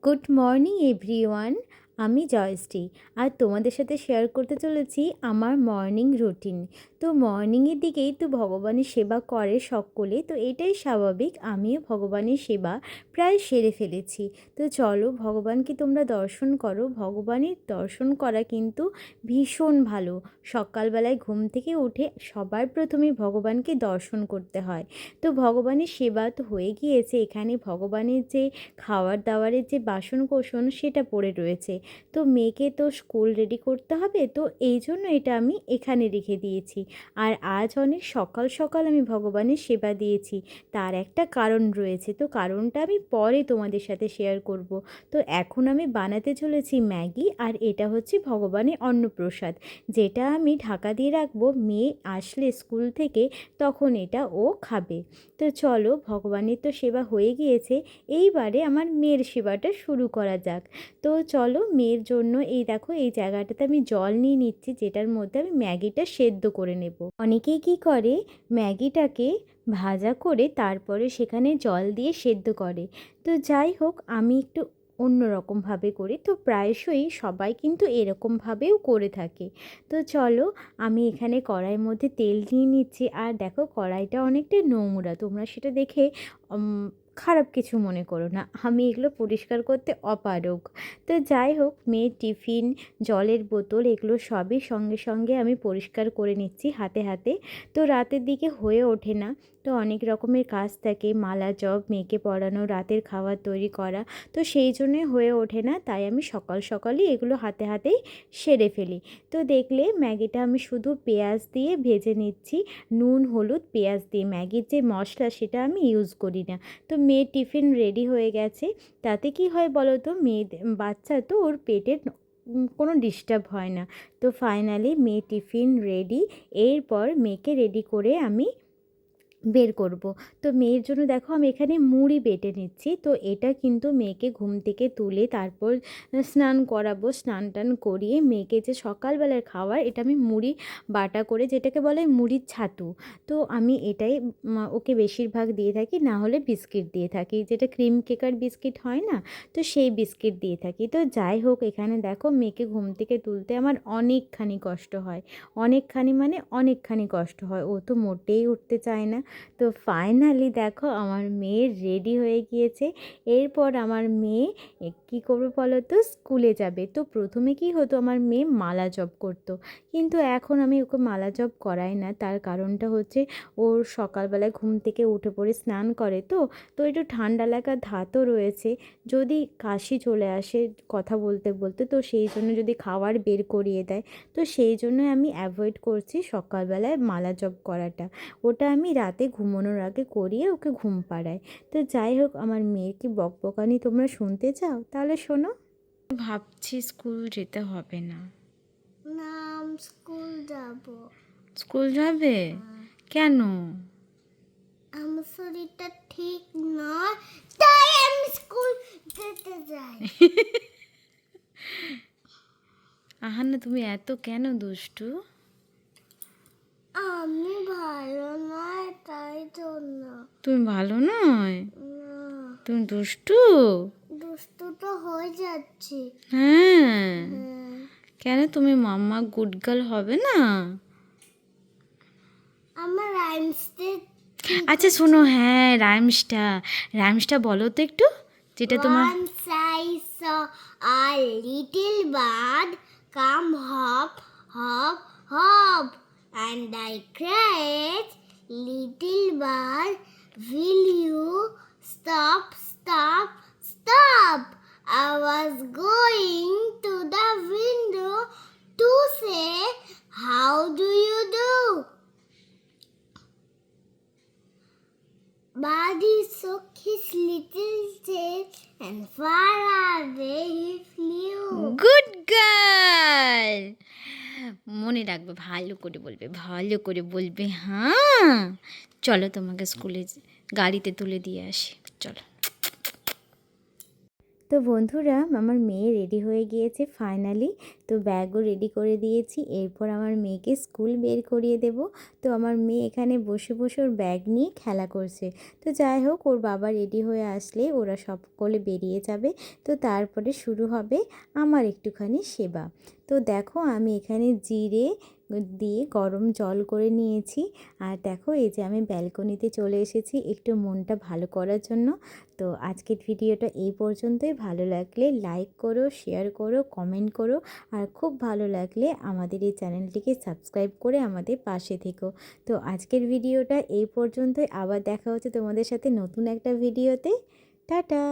Good morning everyone. আমি জয়শ্রী আর তোমাদের সাথে শেয়ার করতে চলেছি আমার মর্নিং রুটিন। তো মর্নিংয়ের দিকেই তো ভগবানের সেবা করে সকলে, তো এটাই স্বাভাবিক। আমিও ভগবানের সেবা প্রায় সেরে ফেলেছি। তো চলো ভগবানকে তোমরা দর্শন করো। ভগবানের দর্শন করা কিন্তু ভীষণ ভালো। সকালবেলায় ঘুম থেকে উঠে সবার প্রথমে ভগবানকে দর্শন করতে হয়। তো ভগবানের সেবা তো হয়ে গিয়েছে, এখানে ভগবানের যে খাবার দাবারের যে বাসন কোসন সেটা পড়ে রয়েছে। তো মেয়েকে তো স্কুল রেডি করতে হবে, তো এই জন্য এটা আমি এখানে রেখে দিয়েছি। আর আজ অনেক সকাল সকাল আমি ভগবানের সেবা দিয়েছি, তার একটা কারণ রয়েছে। তো কারণটা আমি পরে তোমাদের সাথে শেয়ার করব। তো এখন আমি বানাতে চলেছি ম্যাগি, আর এটা হচ্ছে ভগবানের অন্নপ্রসাদ, যেটা আমি ঢাকা দিয়ে রাখবো। মেয়ে আসলে স্কুল থেকে তখন এটা ও খাবে। তো চলো, ভগবানের তো সেবা হয়ে গিয়েছে, এইবারে আমার মেয়ের সেবাটা শুরু করা যাক। তো চলো, মেয়ের জন্য এই দেখো এই জায়গাটাতে আমি জল নিয়ে নিচ্ছি, যেটার মধ্যে আমি ম্যাগিটা সেদ্ধ করে নেব। অনেকেই কী করে, ম্যাগিটাকে ভাজা করে তারপরে সেখানে জল দিয়ে সেদ্ধ করে। তো যাই হোক, আমি একটু অন্য রকমভাবে করি। তো প্রায়শই সবাই কিন্তু এরকমভাবেও করে থাকে। তো চলো, আমি এখানে কড়াইয়ের মধ্যে তেল নিয়ে নিচ্ছি। আর দেখো কড়াইটা অনেকটা নোংরা, তোমরা সেটা দেখে খারাপ কিছু মনে করো না, আমি এগুলো পরিষ্কার করতে অপারগ। তো যাই হোক, মেয়ের টিফিন, জলের বোতল, এগুলো সবই সঙ্গে সঙ্গে আমি পরিষ্কার করে নিচ্ছি হাতে হাতে। তো রাতের দিকে হয়ে ওঠে না, তো অনেক রকমের কাজ থাকে, মালা জপ, মেয়েকে পড়ানো, রাতের খাবার তৈরি করা, তো সেই জন্যই হয়ে ওঠে না। তাই আমি সকাল সকালই এগুলো হাতে হাতেই সেরে ফেলি। তো দেখলে ম্যাগিটা আমি শুধু পেঁয়াজ দিয়ে ভেজে নিচ্ছি, নুন হলুদ পেঁয়াজ দিয়ে। ম্যাগির যে মশলা সেটা আমি ইউজ করি না। তো মেয়ের টিফিন রেডি হয়ে গেছে। তাতে কি হয় বলো তো, বাচ্চা তো, ওর পেটের কোনো ডিস্টার্ব হয় না। তো ফাইনালি মেয়ে টিফিন রেডি। এরপর মেয়েকে রেডি করে আমি বের করব। তো মেয়ের জন্য দেখো আমি এখানে মুড়ি বেটে নিচ্ছি। তো এটা কিন্তু মেয়েকে ঘুম থেকে তুলে তারপর স্নান করাবো। স্নান টান করিয়ে মেয়েকে যে সকালবেলার খাবার, এটা আমি মুড়ি বাটা করে, যেটাকে বলে মুড়ির ছাতু, তো আমি এটাই ওকে বেশিরভাগ দিয়ে থাকি। না হলে বিস্কিট দিয়ে থাকি, যেটা ক্রিম কেকার বিস্কিট হয় না, তো সেই বিস্কিট দিয়ে থাকি। তো যাই হোক, এখানে দেখো মেয়েকে ঘুম থেকে তুলতে আমার অনেকখানি কষ্ট হয়। অনেকখানি মানে অনেকখানি কষ্ট হয়, ও তো মোটেই উঠতে চায় না। তো ফাইনালি দেখো আমার মেয়ে রেডি হয়ে গিয়েছে। এরপর আমার মেয়ে কী করবে বলো তো, স্কুলে যাবে। তো প্রথমে কি হতো, আমার মেয়ে মালা জপ করতো, কিন্তু এখন আমি ওকে মালা জপ করাই না। তার কারণটা হচ্ছে, ওর সকালবেলায় ঘুম থেকে উঠে পড়ে স্নান করে, তো তো একটু ঠান্ডা লাগার ধাতও রয়েছে। যদি কাশি চলে আসে কথা বলতে বলতে, তো সেই জন্য যদি খাবার বের করিয়ে দেয়, তো সেই জন্য আমি অ্যাভয়েড করছি সকালবেলায় মালা জপ করাটা। ওটা আমি রাতে ঘুমানোর আগে করিয়ে ওকে ঘুম পাড়াই। তো যাই হোক, আমার মেয়ের কি বকবকানি তোমরা শুনতে চাও? তাহলে শোনো। ভাবছি স্কুল যেতে হবে না। না, আমি স্কুল যাব। স্কুল যাবে? কেন? আমার শরীরটা ঠিক নয়, তাই আমি স্কুল যেতে চাই। আহান্না, তুমি এত কেন দুষ্টু? আমি ভালো নয়, তাই জন্য। তুমি ভালো নয়, না, তুমি দুষ্টু। দুষ্টু তো হয়ে যাচ্ছে। হ্যাঁ, হ্যাঁ, কেন তুমি মাম্মা গুড গার্ল হবে না? আমার রাইমসতে আচ্ছা শোনো, হ্যাঁ রাইমসটা বলো তো একটু, যেটা তোমার। Once I saw a little bird come hop, hop, hop, and I cried, little bird, will you stop, stop, stop? I was going to the window to say, how do you do? Buddy shook his little tail and far away he flew. Good girl, মনে রাখবে, ভালো করে বলবে, ভালো করে বলবে। হ্যাঁ, চলো তোমাকে স্কুলে গাড়িতে তুলে দিয়ে আসি, চলো। তো বন্ধুরা, আমার মেয়ে রেডি হয়ে গিয়েছে ফাইনালি। তো ব্যাগও রেডি করে দিয়েছি। এরপর আমার মেয়েকে স্কুল বের করিয়ে দেব। তো আমার মেয়ে এখানে বসে বসে ওর ব্যাগ নিয়ে খেলা করছে। তো যাই হোক, ওর বাবা রেডি হয়ে আসলে ওরা সকলে বেরিয়ে যাবে। তো তারপরে শুরু হবে আমার একটুখানি সেবা। তো দেখো, আমি এখানে জিরে দিয়ে গরম জল করে নিয়েছি। আর দেখো, এই যে আমি ব্যালকনিতে চলে এসেছি একটু মনটা ভালো করার জন্য। তো আজকের ভিডিওটা এই পর্যন্তই। ভালো লাগলে লাইক করো, শেয়ার করো, কমেন্ট করো। আর খুব ভালো লাগলে আমাদের এই চ্যানেলটিকে সাবস্ক্রাইব করে আমাদের পাশে থেকো। তো আজকের ভিডিওটা এই পর্যন্তই। আবার দেখা হচ্ছে তোমাদের সাথে নতুন একটা ভিডিওতে। টাটা।